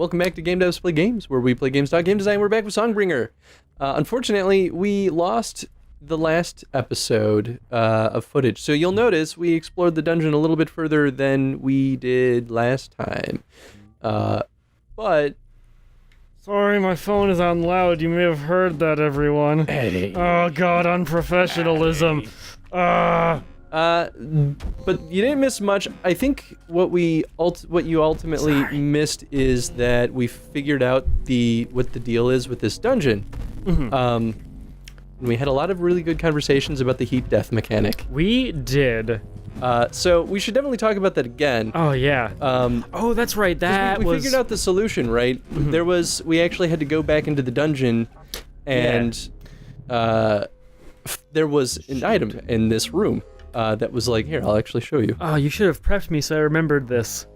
Welcome back to Game Devs Play Games, where we play games, talk game design. We're back with Songbringer. Unfortunately, we lost the last episode of footage, so you'll notice we explored the dungeon a little bit further than we did last time. But... Sorry, my phone is on loud. You may have heard that, everyone. Eddie. Oh, God, unprofessionalism. But you didn't miss much. I think what you ultimately missed is that we figured out what the deal is with this dungeon. Mm-hmm. We had a lot of really good conversations about the heat death mechanic. We did. So we should definitely talk about that again. Oh, yeah. Oh, that's right. We figured out the solution, right? Mm-hmm. We actually had to go back into the dungeon, and there was an item in this room. That was like, here, I'll actually show you. Oh, you should have prepped me so I remembered this.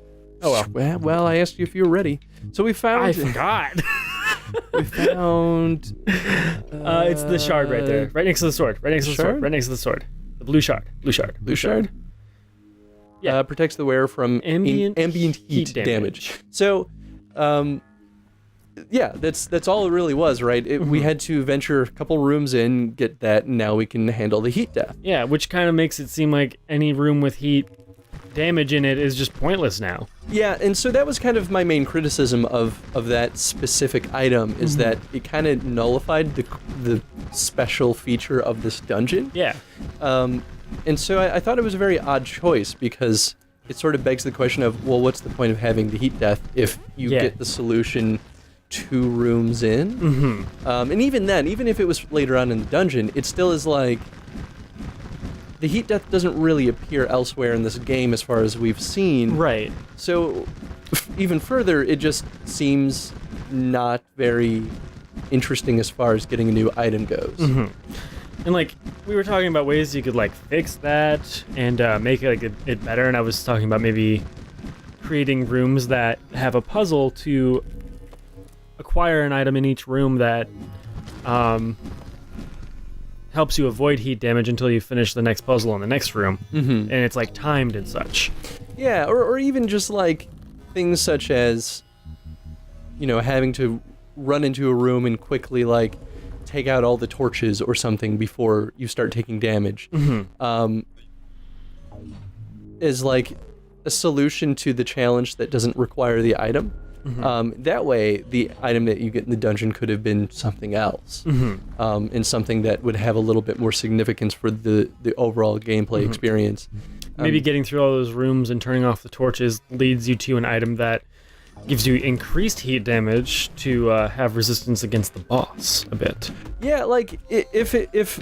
Oh, well, I asked you if you were ready. So we found... I forgot. We found... it's the shard right there. Right next to the sword. Right next to the sword. Right next to the sword. The blue shard. Blue shard. Blue shard? Yeah. Protects the wearer from ambient heat damage. So, yeah, that's all it really was, right? We had to venture a couple rooms in, get that, and now we can handle the heat death. Yeah, which kind of makes it seem like any room with heat damage in it is just pointless now. Yeah, and so that was kind of my main criticism of that specific item, is that it kind of nullified the special feature of this dungeon. Yeah. And so I thought it was a very odd choice, because it sort of begs the question of, well, what's the point of having the heat death if you get the solution 2 rooms in? Mm-hmm. And even then, even if it was later on in the dungeon, it still is like, the heat death doesn't really appear elsewhere in this game as far as we've seen. Right. So even further, it just seems not very interesting as far as getting a new item goes. Mm-hmm. And like, we were talking about ways you could like fix that and make it like it better, and I was talking about maybe creating rooms that have a puzzle to acquire an item in each room that helps you avoid heat damage until you finish the next puzzle in the next room. Mm-hmm. And it's like timed and such. Yeah, or even just like things such as, you know, having to run into a room and quickly like take out all the torches or something before you start taking damage. Mm-hmm. Is like a solution to the challenge that doesn't require the item. Mm-hmm. That way, the item that you get in the dungeon could have been something else, and something that would have a little bit more significance for the overall gameplay experience. Maybe getting through all those rooms and turning off the torches leads you to an item that gives you increased heat damage to have resistance against the boss a bit. Yeah, like if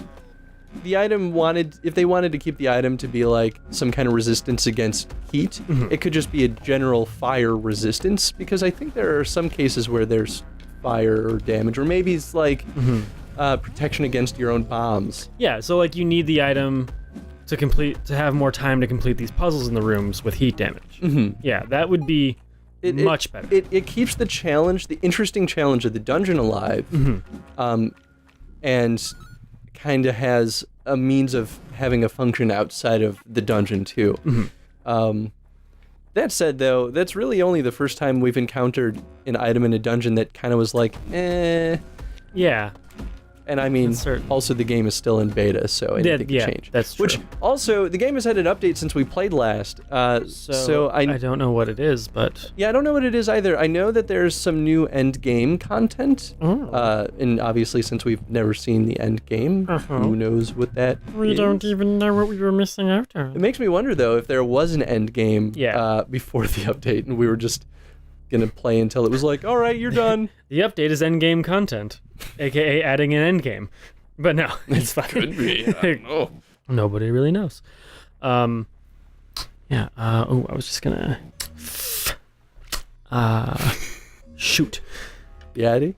the item if they wanted to keep the item to be like some kind of resistance against heat, it could just be a general fire resistance, because I think there are some cases where there's fire or damage, or maybe it's like protection against your own bombs. Yeah, so like you need the item to have more time to complete these puzzles in the rooms with heat damage. Mm-hmm. Yeah, that would be much better. It keeps the interesting challenge of the dungeon alive, and kind of has a means of having a function outside of the dungeon too. Mm-hmm. That said, though, that's really only the first time we've encountered an item in a dungeon that kind of was like, eh. Yeah. And I mean, also the game is still in beta, so anything can change. That's true. Which, also, the game has had an update since we played last. So I don't know what it is, but... Yeah, I don't know what it is either. I know that there's some new end game content. And obviously, since we've never seen the end game, who knows what that We don't even know what we were missing out on. It makes me wonder, though, if there was an end game before the update, and we were just gonna play until it was like, all right, you're done. The update is end game content, aka adding an end game. But no, it's fine. Could be. I don't know. Nobody really knows. I was just gonna shoot. Yeah, Eddie?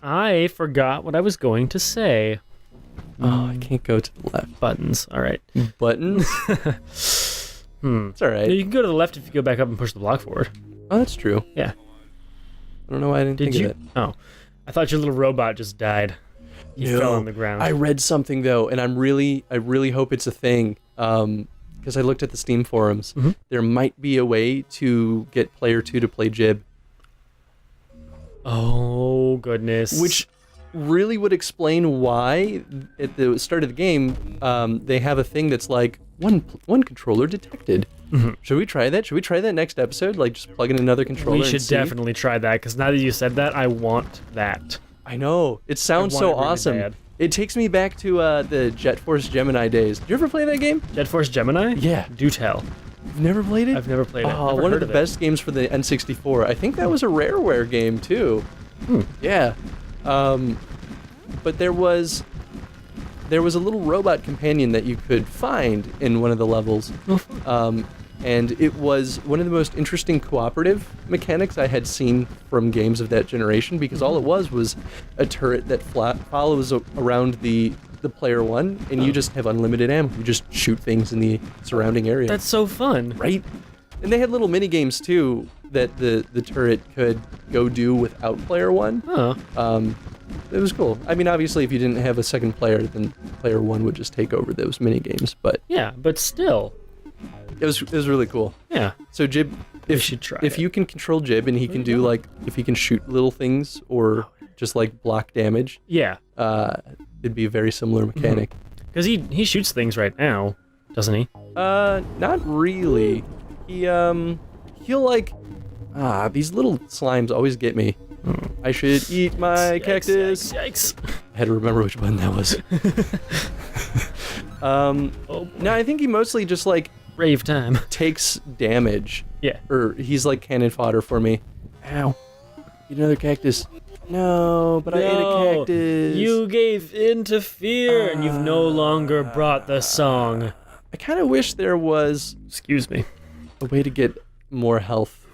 I forgot what I was going to say. Oh, I can't go to the left. Buttons. All right. Buttons? It's all right. You can go to the left if you go back up and push the block forward. Oh, that's true. Yeah. I don't know why I didn't think of it. Oh. I thought your little robot just died. He fell on the ground. I read something, though, and I really hope it's a thing, because I looked at the Steam forums. Mm-hmm. There might be a way to get player 2 to play Jib. Oh, goodness. Which really would explain why at the start of the game they have a thing that's like one controller detected. Should we try that? Should we try that next episode? Like just plug in another controller. We should definitely try that, because now that you said that, I want that. I know. It sounds so really awesome. bad. It takes me back to the Jet Force Gemini days. Did you ever play that game? Jet Force Gemini? Yeah. Do tell. You've never played it? I've never played it. Oh, one of the best games for the N64. I think that was a Rareware game too. Yeah. But there was a little robot companion that you could find in one of the levels. And it was one of the most interesting cooperative mechanics I had seen from games of that generation, because all it was a turret that follows around the player one, and you just have unlimited ammo. You just shoot things in the surrounding area. That's so fun. Right? And they had little mini games too that the turret could go do without player one. It was cool. I mean, obviously, if you didn't have a second player, then player one would just take over those mini games. But yeah, but still, it was really cool. Yeah. So Jib, if you can control Jib and he can do like, if he can shoot little things or just like block damage. Yeah. It'd be a very similar mechanic. Because he shoots things right now, doesn't he? Not really. He'll like, these little slimes always get me. I should eat my cactus. Yikes. I had to remember which button that was. No, I think he mostly just like rave time. Takes damage. Yeah. Or he's like cannon fodder for me. Ow. Eat another cactus. No, but I ate a cactus. You gave in to fear, and you've no longer brought the song. I kind of wish there was, excuse me, a way to get more health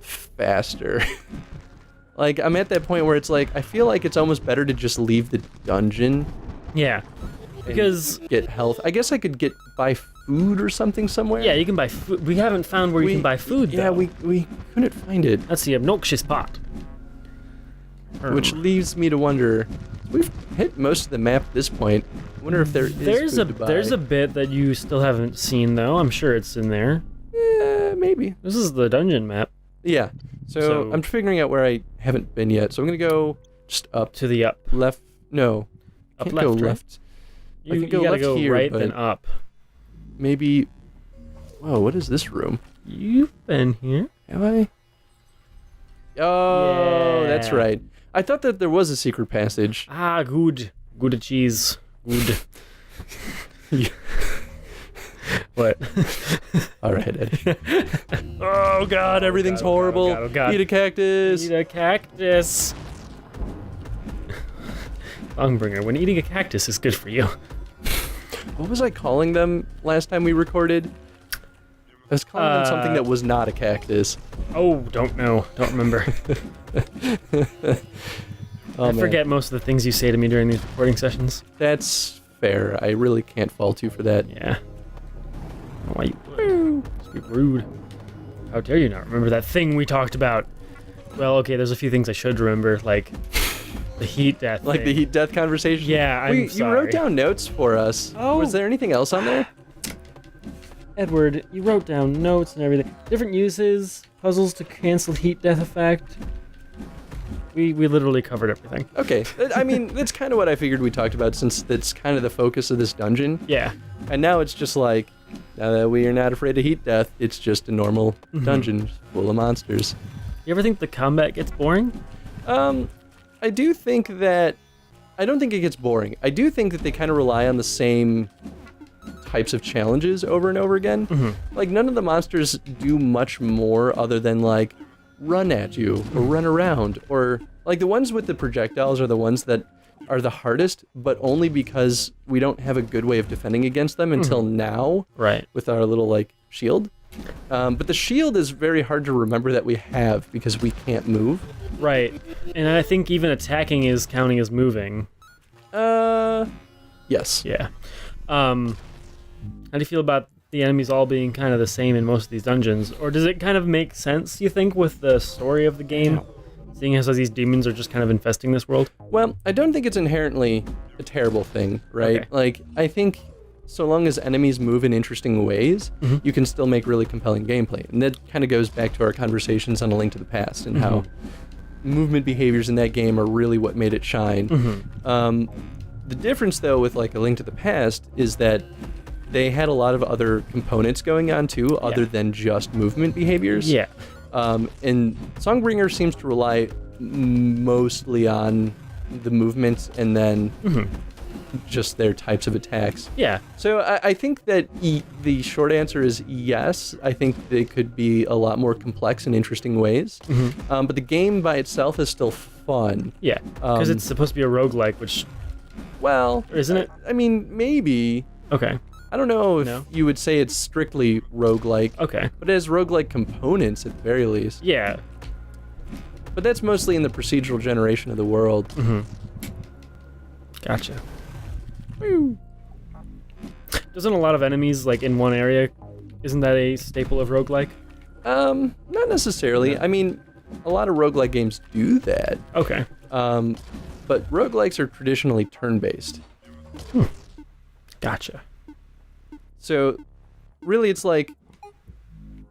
faster. Like, I'm at that point where it's like, I feel like it's almost better to just leave the dungeon. Yeah. Because get health. I guess I could buy food or something somewhere. Yeah, you can buy food. We haven't found where you can buy food, though. Yeah, we couldn't find it. That's the obnoxious part. Which leaves me to wonder, we've hit most of the map at this point. I wonder if there's food to buy. There's a bit that you still haven't seen, though. I'm sure it's in there. Yeah, maybe. This is the dungeon map. Yeah. So I'm figuring out where I haven't been yet. So I'm gonna go just up to the left. No, up can't left. Go right? left. You I can go gotta left go here, right but then up. Maybe. Whoa! What is this room? You've been here. Have I? Oh, Yeah. that's right. I thought that there was a secret passage. Ah, good. Good cheese. Good. What? All right, Eddie. Oh God, everything's horrible. Oh God. Eat a cactus. Eat a cactus. Songbringer, when eating a cactus is good for you. What was I calling them last time we recorded? I was calling them something that was not a cactus. Oh, don't know. Don't remember. I forget most of the things you say to me during these recording sessions. That's fair. I really can't fault you for that. Yeah. Why you must be rude. How dare you not remember that thing we talked about? Well, okay, there's a few things I should remember, like the heat death Like thing. the heat death conversation? Yeah, You sorry. wrote down notes for us. Oh. Was there anything else on there? Edward, you wrote down notes and everything. Different uses, puzzles to cancel heat death effect. We literally covered everything. Okay. I mean, that's kind of what I figured we talked about, since that's kind of the focus of this dungeon. Yeah. And now it's just like, now that we are not afraid of heat death, it's just a normal dungeon full of monsters. You ever think the combat gets boring? I do think that, I don't think it gets boring. I do think that they kind of rely on the same types of challenges over and over again. Like, none of the monsters do much more other than like run at you or run around, or like the ones with the projectiles are the ones that are the hardest, but only because we don't have a good way of defending against them until now. Right. With our little like shield. But the shield is very hard to remember that we have because we can't move. Right. And I think even attacking is counting as moving. Yes. Yeah. How do you feel about the enemies all being kind of the same in most of these dungeons? Or does it kind of make sense, you think, with the story of the game? Seeing as these demons are just kind of infesting this world? Well, I don't think it's inherently a terrible thing, right? Okay. Like, I think so long as enemies move in interesting ways, you can still make really compelling gameplay. And that kind of goes back to our conversations on A Link to the Past and how movement behaviors in that game are really what made it shine. The difference, though, with like A Link to the Past is that they had a lot of other components going on too, other than just movement behaviors. Yeah. And Songbringer seems to rely mostly on the movement and then just their types of attacks. Yeah. So I think that the short answer is yes. I think they could be a lot more complex in interesting ways. But the game by itself is still fun. Yeah, because it's supposed to be a roguelike, which... Well... Isn't it? I mean, maybe. Okay. I don't know if you would say it's strictly roguelike. Okay. But it has roguelike components at the very least. Yeah. But that's mostly in the procedural generation of the world. Gotcha. Woo. Doesn't a lot of enemies, like, in one area, isn't that a staple of roguelike? Not necessarily. No. I mean, a lot of roguelike games do that. Okay. But roguelikes are traditionally turn-based. Gotcha. So, really, it's like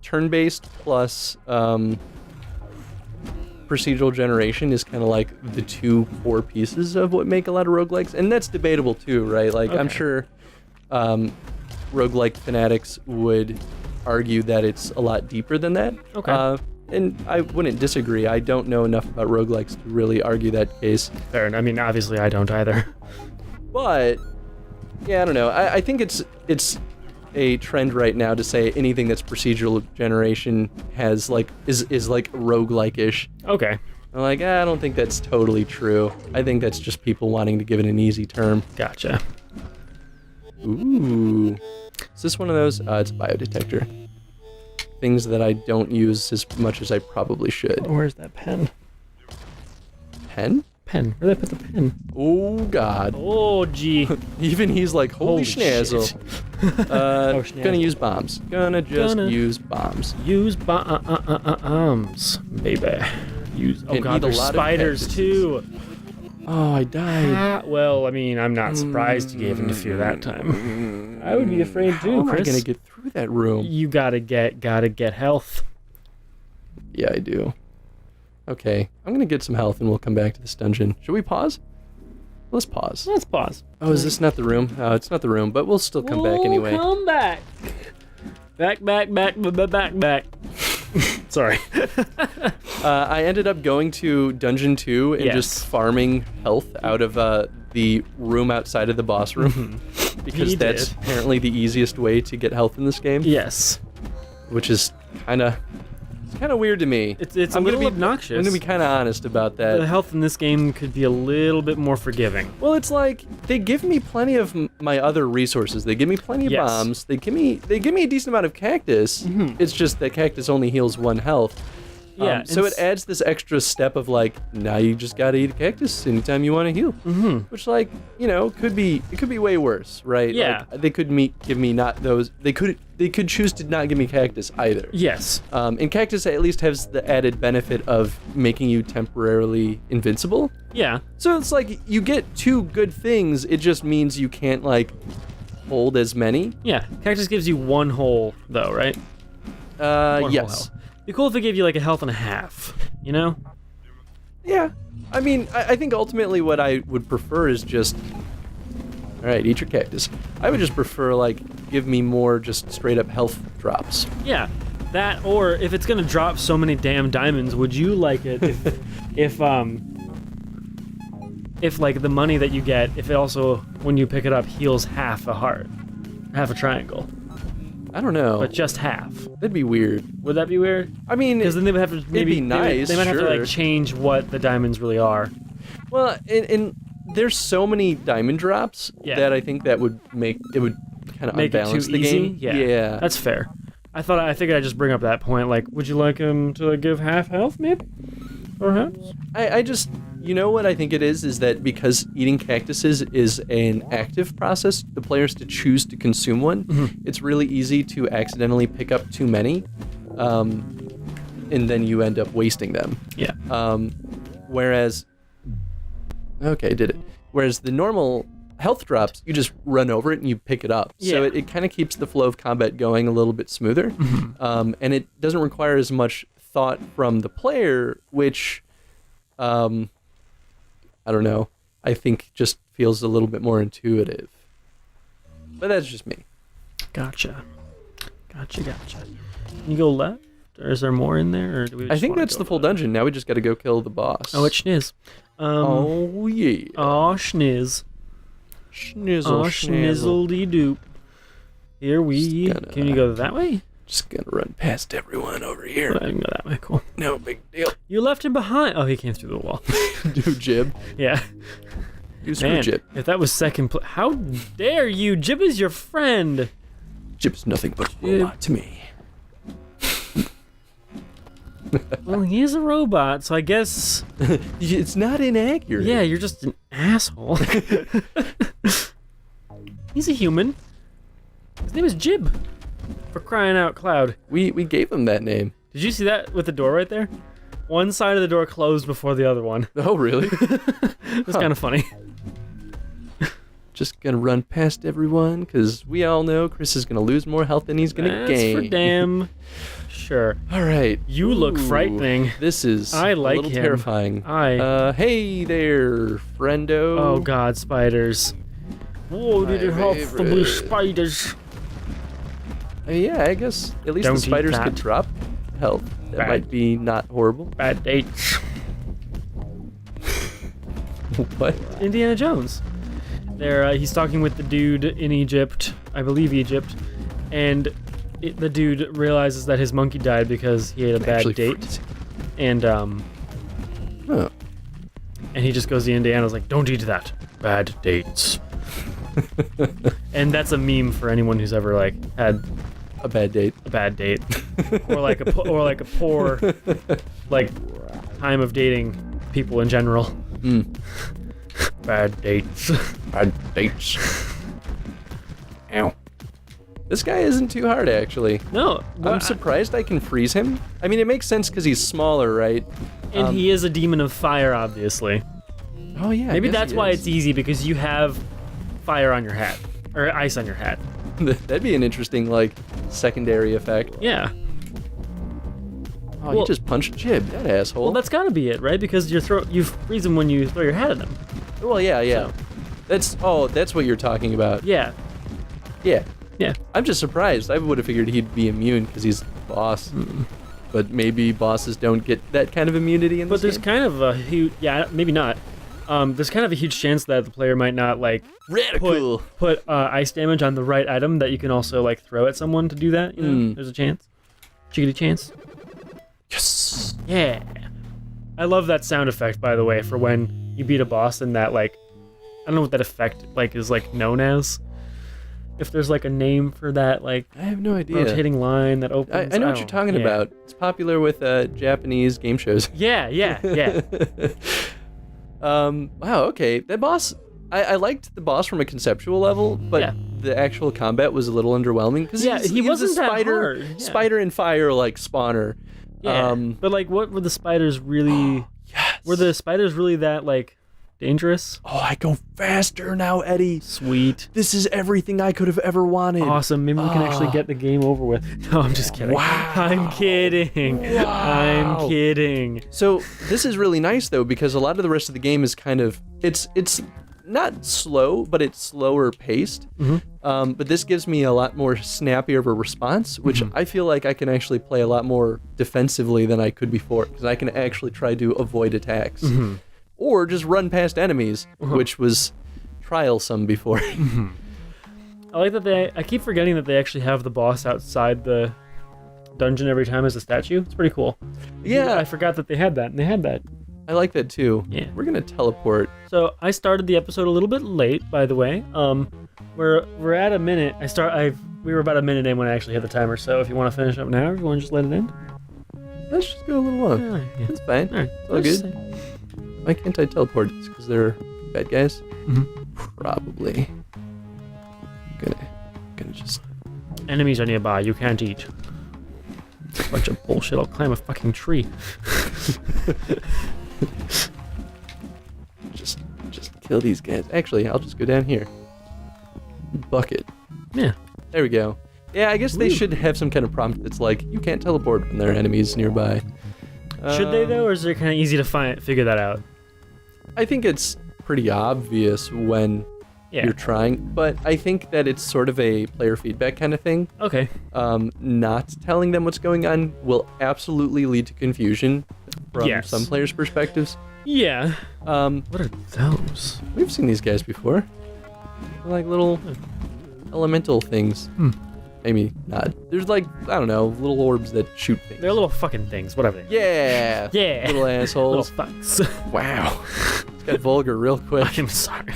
turn-based plus procedural generation is kind of like the two core pieces of what make a lot of roguelikes, and that's debatable too, right? Like, I'm sure roguelike fanatics would argue that it's a lot deeper than that. Okay. And I wouldn't disagree. I don't know enough about roguelikes to really argue that case. Fair. I mean, obviously, I don't either. But yeah, I don't know. I think it's a trend right now to say anything that's procedural generation has like is like roguelike-ish. Okay. I'm like, I don't think that's totally true. I think that's just people wanting to give it an easy term. Gotcha. Ooh. Is this one of those? It's a biodetector. Things that I don't use as much as I probably should. Oh, where's that pen? Pen? Pen. Where did I put the pen? Oh, God. Oh, gee. Even he's like, holy schnazzle. Schnazzle. Gonna use bombs. Gonna use bombs. Use bombs, baby. Oh, God, there's spiders, too. Oh, I died. Well, I mean, I'm not surprised you gave him a few that time. I would be afraid, too, How Chris. am I gonna get through that room? You gotta get health. Yeah, I do. Okay, I'm gonna get some health and we'll come back to this dungeon. Should we pause? Let's pause. Let's pause. Oh, is this not the room? Oh, it's not the room, but we'll still come back anyway. Come back. Back. Sorry. I ended up going to Dungeon 2 and just farming health out of the room outside of the boss room. Because that's apparently the easiest way to get health in this game. Yes. Which is kind of weird to me. It's a little obnoxious. I'm going to be kind of honest about that. The health in this game could be a little bit more forgiving. Well, it's like they give me plenty of my other resources. They give me plenty of bombs. They give me a decent amount of cactus. It's just that cactus only heals 1 health. Yeah. So it adds this extra step of like, now you just gotta eat a cactus anytime you want to heal. Which, like, you know, could be way worse, right? Yeah. Like, they could give me not those. They could choose to not give me cactus either. Yes. And cactus at least has the added benefit of making you temporarily invincible. Yeah. So it's like you get 2 good things. It just means you can't like hold as many. Yeah. Cactus gives you 1 whole though, right? Yes. It'd be cool if it gave you like a health and a half, you know? Yeah. I mean, I think ultimately what I would prefer is just, all right, eat your cactus. I would just prefer, like, give me more just straight up health drops. Yeah. That, or if it's gonna drop so many damn diamonds, would you like it if like the money that you get, if it also, when you pick it up, heals half a heart, half a triangle? I don't know. But just half. That'd be weird. Would that be weird? I mean, because then they would have to maybe it'd be nice. They might have to sure. like change what the diamonds really are. Well, and there's so many diamond drops that I think that would make it would kind of unbalance the game. Yeah, that's fair. I figured I'd just bring up that point. Like, would you like him to give half health, maybe? Perhaps. I just, you know what I think it is that because eating cactuses is an active process, the players to choose to consume one, it's really easy to accidentally pick up too many, and then you end up wasting them. Yeah. Whereas the normal health drops, you just run over it and you pick it up. Yeah. So it kind of keeps the flow of combat going a little bit smoother, and it doesn't require as much thought from the player, which I don't know. I think just feels a little bit more intuitive. But that's just me. Gotcha. Can you go left? Or is there more in there? Or do we I just think wanna that's go the full to dungeon. Now we just got to go kill the boss. Oh, it's schniz. Oh, yeah. Oh, schniz. Schnizzle, Oh, schnizzle. schnizzle-dee-doop. Here we... Just gonna- Can you go that way? Just gonna run past everyone over here. I can go that way. Cool. No big deal. You left him behind. Oh, he came through the wall. Do Jib. Yeah. Do screw Man, Jib. if that was second place... How dare you? Jib is your friend. Jib's nothing but a robot to me. Well, he is a robot, so I guess... It's not inaccurate. Yeah, you're just an asshole. He's a human. His name is Jib. For crying out loud. We gave him that name. Did you see that with the door right there? One side of the door closed before the other one. Oh, really? It was kind of funny. Just gonna run past everyone, because we all know Chris is gonna lose more health than he's gonna gain. That's for damn sure. All right. You look Ooh, frightening. This is I like a little him. terrifying. Hey there, friendo. Oh god, spiders. Whoa, did it have to be favorite. spiders? Yeah, I guess at least Don't the eat spiders that. could drop health. That Bad. might be not horrible. Bad dates. What? Indiana Jones. He's talking with the dude in Egypt, I believe Egypt, and the dude realizes that his monkey died because he had a bad Actually date, freezing. and Oh. and he just goes to Indiana's like, "Don't eat that. Bad dates." And that's a meme for anyone who's ever like had A bad date. a bad date, or like a poor like time of dating people in general. Bad dates. Bad dates. Ow. This guy isn't too hard, actually. No, I'm surprised I can freeze him. I mean, it makes sense because he's smaller, right? and he is a demon of fire, obviously. Oh, yeah. Maybe I guess that's he why is. it's easy, because you have fire on your hat, or ice on your hat. That'd be an interesting, like, secondary effect. Yeah. Oh, Well- he just punched Jib, that asshole. Well, that's gotta be it, right? Because you freeze them when you throw your hat at them. Well, yeah. So- That's what you're talking about. Yeah. Yeah. Yeah. I'm just surprised. I would have figured he'd be immune because he's the boss. But maybe bosses don't get that kind of immunity in But this there's game. kind of a huge, maybe not. There's kind of a huge chance that the player might not like Radical. put ice damage on the right item that you can also like throw at someone to do that. You know, there's a chance. Chickadee chance. Yes. Yeah. I love that sound effect, by the way, for when you beat a boss and that like, I don't know what that effect like is like known as. If there's like a name for that like I have no idea. rotating line that opens. I know what don't you're talking yeah. about. It's popular with Japanese game shows. Yeah. Wow, okay. That boss, I liked the boss from a conceptual level, but Yeah. the actual combat was a little underwhelming. Because Yeah, he wasn't a that spider, hard, yeah. spider and fire like spawner. Yeah. But like, what were the spiders really? Yes. Were the spiders really that like dangerous? Oh, I go faster now, Eddie. Sweet. This is everything I could have ever wanted. Awesome. Maybe we can actually get the game over with. No, I'm just kidding. Wow. I'm kidding. Wow. I'm kidding. So this is really nice though, because a lot of the rest of the game is kind of it's not slow, but it's slower paced. But this gives me a lot more snappier of a response, which I feel like I can actually play a lot more defensively than I could before, because I can actually try to avoid attacks or just run past enemies, which was trialsome before. I like that I keep forgetting that they actually have the boss outside the dungeon every time as a statue. It's pretty cool. Yeah. I forgot that they had that, and they had that. I like that too. Yeah. We're gonna teleport. So I started the episode a little bit late, by the way. We're at a minute. We were about a minute in when I actually hit the timer. So if you want to finish up now, or if you want to just let it end. Let's just go a little long. Yeah. That's fine. All right. It's all good. Why can't I teleport? It's because they're bad guys? Probably. Gonna just... Enemies are nearby. You can't eat. Bunch of bullshit. I'll climb a fucking tree. Just kill these guys. Actually, I'll just go down here. Bucket. Yeah. There we go. Yeah, I guess they Ooh. should have some kind of prompt that's like, you can't teleport when there are enemies nearby. Should they though, or is it kind of easy to figure that out? I think it's pretty obvious when you're trying, but I think that it's sort of a player feedback kind of thing. Okay. Not telling them what's going on will absolutely lead to confusion from some players' perspectives. Yeah. What are those? We've seen these guys before. They're like little elemental things. Maybe not. There's like, I don't know, little orbs that shoot things. They're little fucking things, whatever they are. Yeah. Yeah. Little assholes. Little fucks. Wow. It's got vulgar real quick. I'm sorry.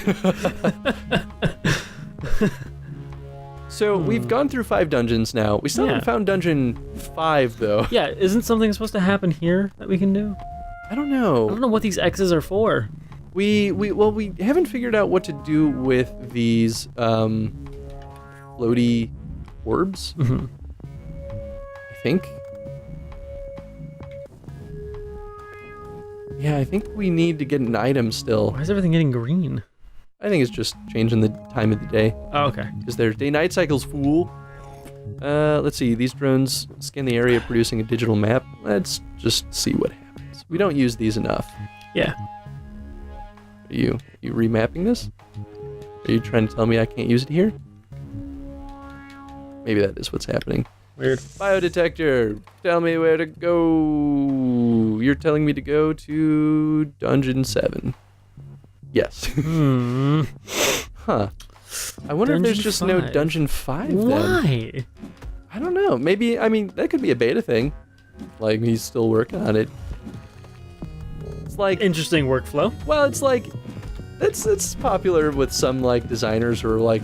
So we've gone through 5 dungeons now. We still haven't found dungeon 5 though. Yeah, isn't something supposed to happen here that we can do? I don't know. I don't know what these X's are for. We haven't figured out what to do with these floaty orbs. I think. Yeah, I think we need to get an item still. Why is everything getting green? I think it's just changing the time of the day. Oh, okay. Because there's day-night cycles, fool. Let's see. These drones scan the area, producing a digital map. Let's just see what happens. We don't use these enough. Yeah. Are you remapping this? Are you trying to tell me I can't use it here? Maybe that is what's happening. Weird. Biodetector, tell me where to go. You're telling me to go to Dungeon 7. Yes. Huh. I wonder if there's just no Dungeon 5 then. Why? I don't know. Maybe, I mean, that could be a beta thing. Like, he's still working on it. It's like... Interesting workflow. Well, it's like... It's popular with some, like, designers or, like,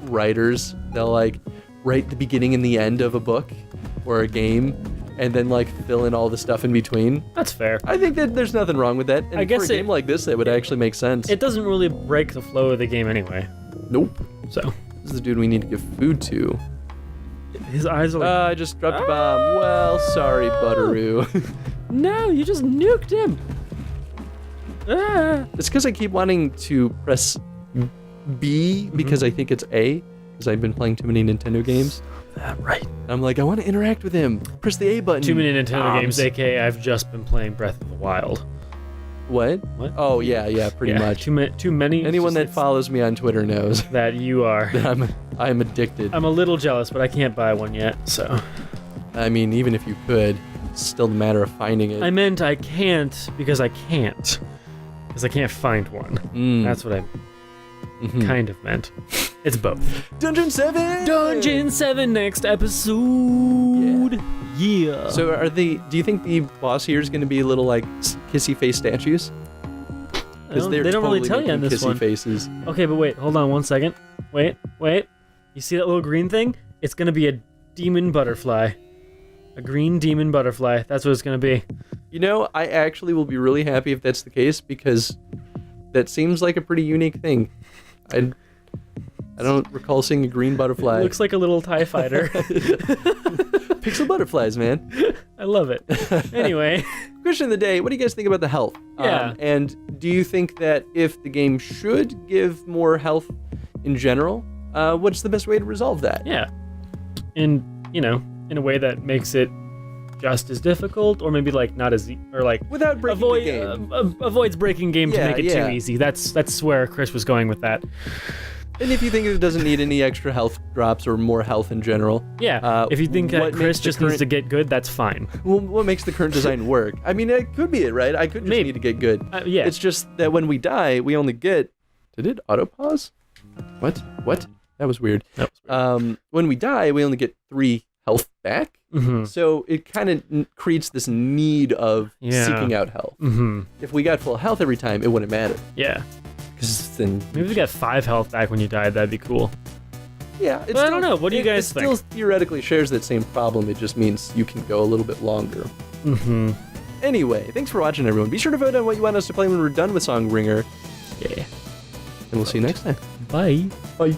writers. They'll, like, write the beginning and the end of a book or a game and then, like, fill in all the stuff in between. That's fair. I think that there's nothing wrong with that. And I guess for a game like this, that would actually make sense. It doesn't really break the flow of the game anyway. Nope. So. This is the dude we need to give food to. His eyes are like... I just dropped a bomb. Well, sorry, Butteroo. No, you just nuked him. It's because I keep wanting to press B because I think it's A, because I've been playing too many Nintendo games. Right. I'm like, I want to interact with him. Press the A button. Too many Nintendo games, aka I've just been playing Breath of the Wild. What? Oh, yeah, pretty much. Too many. Anyone that follows me on Twitter knows that you are. That I'm addicted. I'm a little jealous, but I can't buy one yet, so. I mean, even if you could, it's still a matter of finding it. I meant I can't because I can't. Because I can't find one. That's what I kind of meant. It's both. Dungeon 7! Dungeon 7 next episode! Yeah. So do you think the boss here is going to be little, like, kissy face statues? Because they don't really tell you on this kissy one. faces. Okay, but wait, hold on 1 second. Wait. You see that little green thing? It's going to be a demon butterfly. A green demon butterfly. That's what it's going to be. You know, I actually will be really happy if that's the case, because that seems like a pretty unique thing. I don't recall seeing a green butterfly. It looks like a little TIE fighter. Pixel butterflies, man. I love it. Anyway. Question of the day, what do you guys think about the health? Yeah. And do you think that if the game should give more health in general, what's the best way to resolve that? Yeah. In a way that makes it just as difficult, or maybe like not as or like without breaking the game. Avoids breaking game to make it too easy. That's where Chris was going with that. And if you think it doesn't need any extra health drops or more health in general, if you think that Chris just needs to get good, that's fine. Well, what makes the current design work? I mean, it could be it, right? I could just need to get good. Yeah. It's just that when we die, we only get. Did it auto pause? What? That was weird. When we die, we only get 3 health back. So it kind of creates this need of seeking out health. If we got full health every time, it wouldn't matter. Yeah. Because then maybe we got 5 health back when you died. That'd be cool. Yeah. But I don't know. What do you guys think? It still theoretically shares that same problem. It just means you can go a little bit longer. Anyway, thanks for watching, everyone. Be sure to vote on what you want us to play when we're done with Songbringer. Yeah. And we'll see you next time. Bye. Bye.